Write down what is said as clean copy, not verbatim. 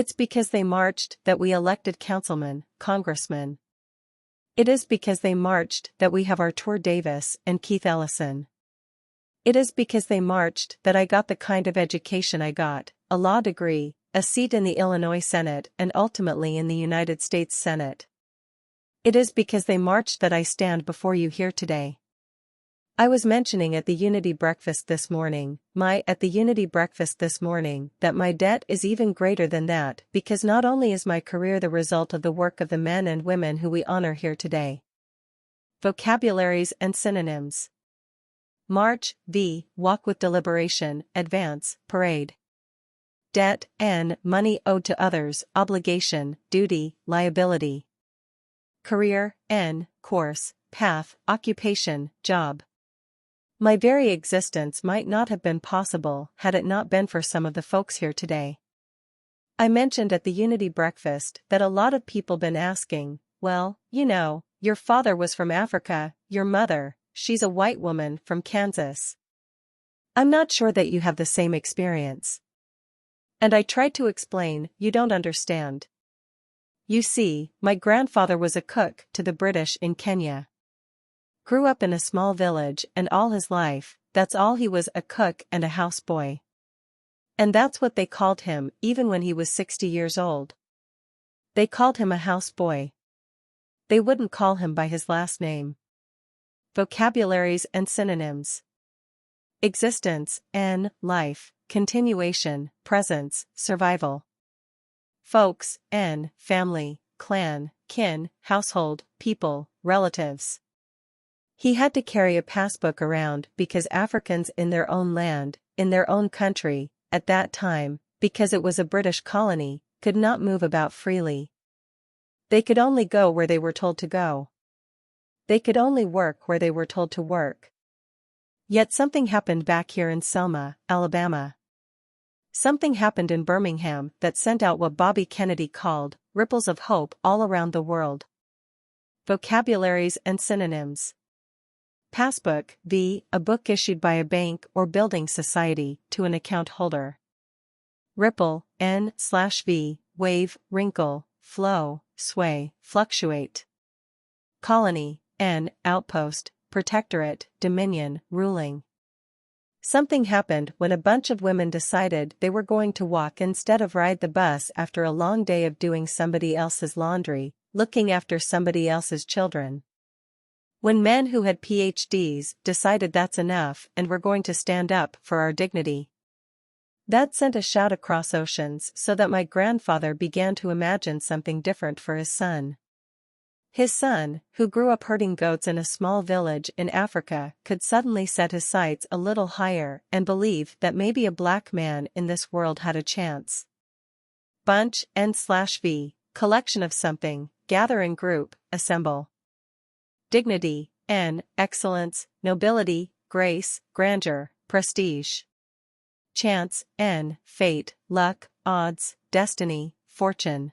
It's because they marched that we elected councilmen, congressmen. It is because they marched that we have Artur Davis and Keith Ellison. It is because they marched that I got the kind of education I got, a law degree, a seat in the Illinois Senate and ultimately in the United States Senate. It is because they marched that I stand before you here today. I was mentioning at the Unity breakfast this morning, that my debt is even greater than that because not only is my career the result of the work of the men and women who we honor here today. Vocabularies and synonyms. March, v. Walk with deliberation, advance, parade. Debt, n. Money owed to others, obligation, duty, liability. Career, n. Course, path, occupation, job. My very existence might not have been possible had it not been for some of the folks here today. I mentioned at the Unity breakfast that a lot of people been asking, well, you know, your father was from Africa, your mother, she's a white woman from Kansas. I'm not sure that you have the same experience. And I tried to explain, you don't understand. You see, my grandfather was a cook to the British in Kenya. Grew up in a small village and all his life, that's all he was, a cook and a houseboy. And that's what they called him even when he was 60 years old. They called him a houseboy. They wouldn't call him by his last name. Vocabularies and synonyms. Existence, n. Life, continuation, presence, survival. Folks, n. Family, clan, kin, household, people, relatives. He had to carry a passbook around because Africans in their own land, in their own country, at that time, because it was a British colony, could not move about freely. They could only go where they were told to go. They could only work where they were told to work. Yet something happened back here in Selma, Alabama. Something happened in Birmingham that sent out what Bobby Kennedy called ripples of hope all around the world. Vocabularies and synonyms. Passbook, v. A book issued by a bank or building society to an account holder. Ripple, n/v. Wave, wrinkle, flow, sway, fluctuate. Colony, n. Outpost, protectorate, dominion, ruling. Something happened when a bunch of women decided they were going to walk instead of ride the bus after a long day of doing somebody else's laundry, looking after somebody else's children. When men who had PhDs decided that's enough and we're going to stand up for our dignity. That sent a shout across oceans so that my grandfather began to imagine something different for his son. His son, who grew up herding goats in a small village in Africa, could suddenly set his sights a little higher and believe that maybe a black man in this world had a chance. Bunch, n/v. Collection of something, gather in group, assemble. Dignity, n. Excellence, nobility, grace, grandeur, prestige. Chance, n. Fate, luck, odds, destiny, fortune.